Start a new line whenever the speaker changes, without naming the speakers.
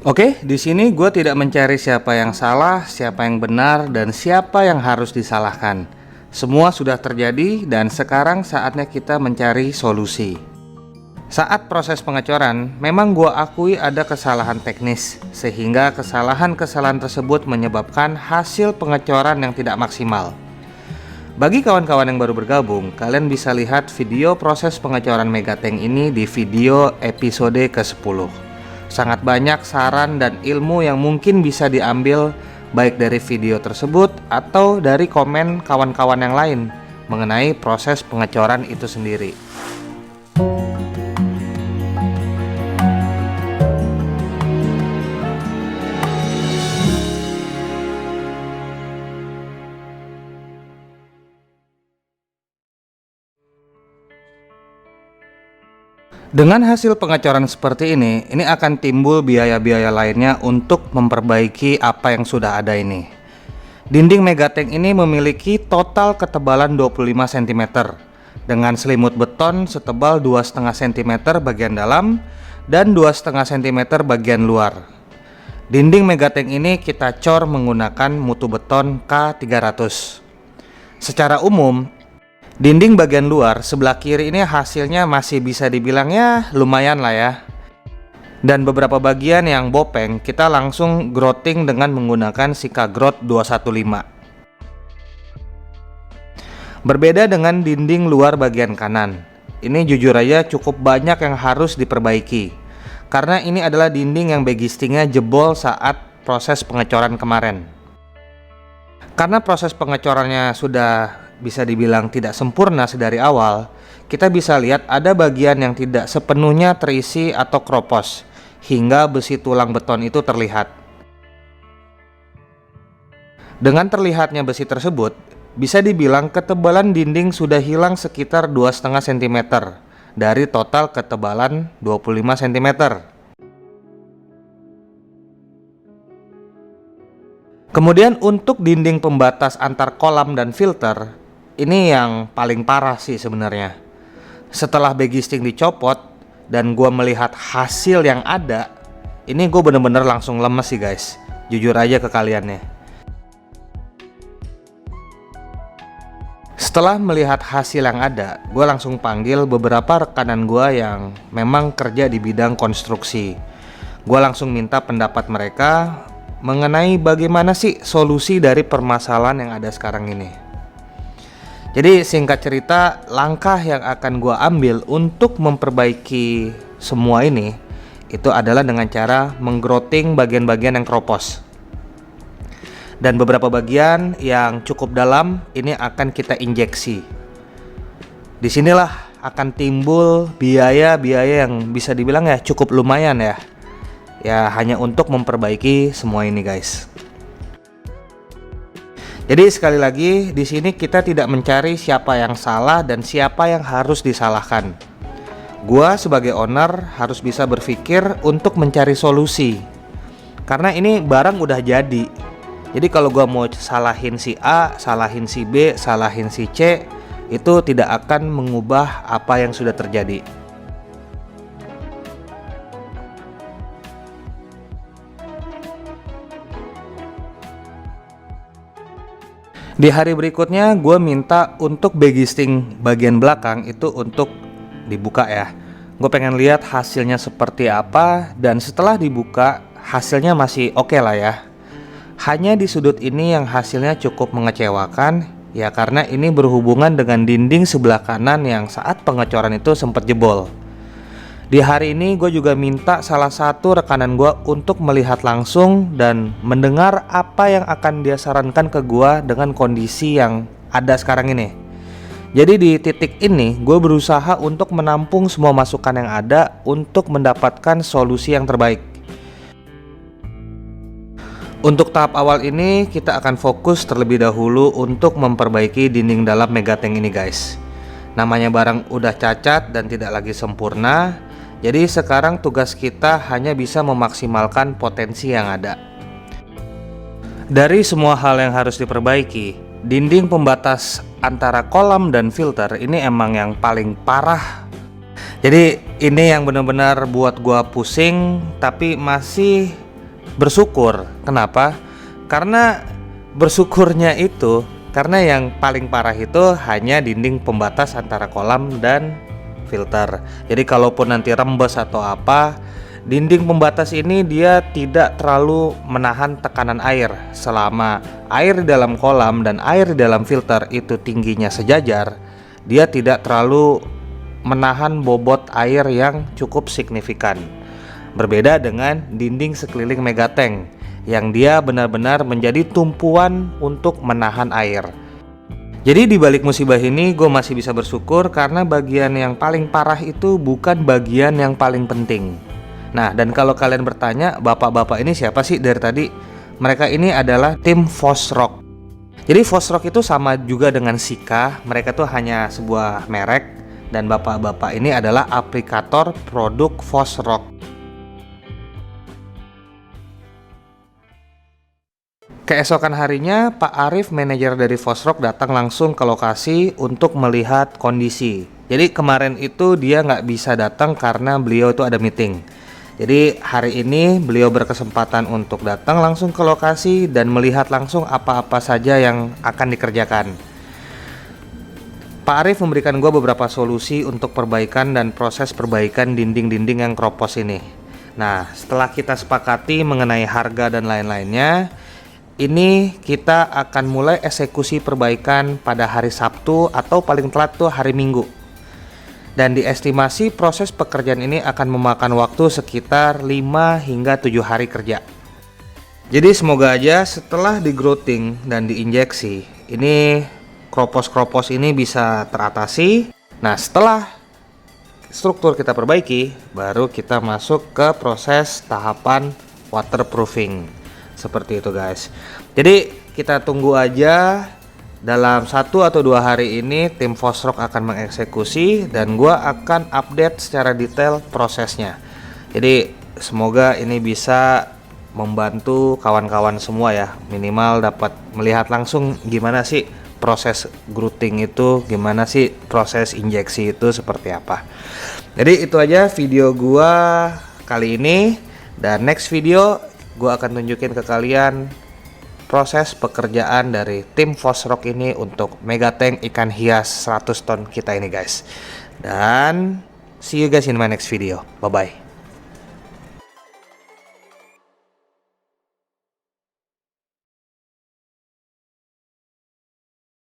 Oke, di sini gue tidak mencari siapa yang salah, siapa yang benar, dan siapa yang harus disalahkan. Semua sudah terjadi dan sekarang saatnya kita mencari solusi. Saat proses pengecoran, memang gue akui ada kesalahan teknis, sehingga kesalahan-kesalahan tersebut menyebabkan hasil pengecoran yang tidak maksimal. Bagi kawan-kawan yang baru bergabung, kalian bisa lihat video proses pengecoran Megatank ini di video episode ke-10. Sangat banyak saran dan ilmu yang mungkin bisa diambil baik dari video tersebut atau dari komen kawan-kawan yang lain mengenai proses pengecoran itu sendiri. Dengan hasil pengecoran seperti ini akan timbul biaya-biaya lainnya untuk memperbaiki apa yang sudah ada ini. Dinding Megatank ini memiliki total ketebalan 25 cm dengan selimut beton setebal 2,5 cm bagian dalam dan 2,5 cm bagian luar. Dinding Megatank ini kita cor menggunakan mutu beton K300. Secara umum, dinding bagian luar sebelah kiri ini hasilnya masih bisa dibilang ya lumayan lah ya. Dan beberapa bagian yang bopeng kita langsung grouting dengan menggunakan Sika Grout 215. Berbeda dengan dinding luar bagian kanan. Ini jujur aja cukup banyak yang harus diperbaiki. Karena ini adalah dinding yang begistingnya jebol saat proses pengecoran kemarin. Karena proses pengecorannya sudah bisa dibilang tidak sempurna sedari awal, kita bisa lihat ada bagian yang tidak sepenuhnya terisi atau kropos, hingga besi tulang beton itu terlihat. Dengan terlihatnya besi tersebut, bisa dibilang ketebalan dinding sudah hilang sekitar 2,5 cm dari total ketebalan 25 cm. Kemudian untuk dinding pembatas antar kolam dan filter, ini yang paling parah sih sebenarnya. Setelah begisting dicopot dan gue melihat hasil yang ada, ini gue bener-bener langsung lemes sih guys. Jujur aja ke kalian ya. Setelah melihat hasil yang ada, gue langsung panggil beberapa rekanan gue yang memang kerja di bidang konstruksi. Gue langsung minta pendapat mereka mengenai bagaimana sih solusi dari permasalahan yang ada sekarang ini. Jadi singkat cerita, langkah yang akan gue ambil untuk memperbaiki semua ini itu adalah dengan cara menggrouting bagian-bagian yang kropos. Dan beberapa bagian yang cukup dalam ini akan kita injeksi. Disinilah akan timbul biaya-biaya yang bisa dibilang ya cukup lumayan ya. Ya hanya untuk memperbaiki semua ini guys. Jadi sekali lagi di sini kita tidak mencari siapa yang salah dan siapa yang harus disalahkan. Gua sebagai owner harus bisa berpikir untuk mencari solusi. Karena ini barang udah jadi. Jadi kalau gua mau salahin si A, salahin si B, salahin si C, itu tidak akan mengubah apa yang sudah terjadi. Di hari berikutnya gue minta untuk begisting bagian belakang itu untuk dibuka ya. Gue pengen lihat hasilnya seperti apa, dan setelah dibuka hasilnya masih oke lah ya. Hanya di sudut ini yang hasilnya cukup mengecewakan ya, karena ini berhubungan dengan dinding sebelah kanan yang saat pengecoran itu sempat jebol. Di hari ini gue juga minta salah satu rekanan gue untuk melihat langsung dan mendengar apa yang akan dia sarankan ke gue dengan kondisi yang ada sekarang ini. Jadi di titik ini gue berusaha untuk menampung semua masukan yang ada untuk mendapatkan solusi yang terbaik. Untuk tahap awal ini kita akan fokus terlebih dahulu untuk memperbaiki dinding dalam Megatank ini guys. Namanya barang udah cacat dan tidak lagi sempurna. Jadi sekarang tugas kita hanya bisa memaksimalkan potensi yang ada. Dari semua hal yang harus diperbaiki, dinding pembatas antara kolam dan filter ini emang yang paling parah. Jadi ini yang benar-benar buat gua pusing, tapi masih bersyukur. Kenapa? Karena bersyukurnya itu karena yang paling parah itu hanya dinding pembatas antara kolam dan filter. Jadi kalaupun nanti rembes atau apa, dinding pembatas ini dia tidak terlalu menahan tekanan air. Selama air di dalam kolam dan air di dalam filter itu tingginya sejajar, dia tidak terlalu menahan bobot air yang cukup signifikan. Berbeda dengan dinding sekeliling megatank yang dia benar-benar menjadi tumpuan untuk menahan air. Jadi di balik musibah ini gue masih bisa bersyukur karena bagian yang paling parah itu bukan bagian yang paling penting. Nah, dan kalau kalian bertanya, bapak-bapak ini siapa sih dari tadi? Mereka ini adalah tim Fosroc. Jadi Fosroc itu sama juga dengan Sika, mereka tuh hanya sebuah merek, dan bapak-bapak ini adalah aplikator produk Fosroc. Keesokan harinya, Pak Arif, manajer dari Fosroc, datang langsung ke lokasi untuk melihat kondisi. Jadi kemarin itu dia nggak bisa datang karena beliau itu ada meeting. Jadi hari ini beliau berkesempatan untuk datang langsung ke lokasi dan melihat langsung apa-apa saja yang akan dikerjakan. Pak Arif memberikan gue beberapa solusi untuk perbaikan dan proses perbaikan dinding-dinding yang kropos ini. Nah, setelah kita sepakati mengenai harga dan lain-lainnya, ini kita akan mulai eksekusi perbaikan pada hari Sabtu atau paling telat tuh hari Minggu. Dan diestimasi proses pekerjaan ini akan memakan waktu sekitar 5 hingga 7 hari kerja. Jadi semoga aja setelah di grouting dan diinjeksi, ini kropos-kropos ini bisa teratasi. Nah, setelah struktur kita perbaiki, baru kita masuk ke proses tahapan waterproofing. Seperti itu guys. Jadi kita tunggu aja, dalam 1 atau 2 hari ini tim Fosroc akan mengeksekusi dan gua akan update secara detail prosesnya. Jadi semoga ini bisa membantu kawan-kawan semua ya, minimal dapat melihat langsung gimana sih proses grouting itu, gimana sih proses injeksi itu seperti apa. Jadi itu aja video gua kali ini, dan next video gue akan tunjukin ke kalian proses pekerjaan dari tim Fosroc ini untuk megatank ikan hias 100 ton kita ini guys. Dan see you guys in my next video. Bye bye.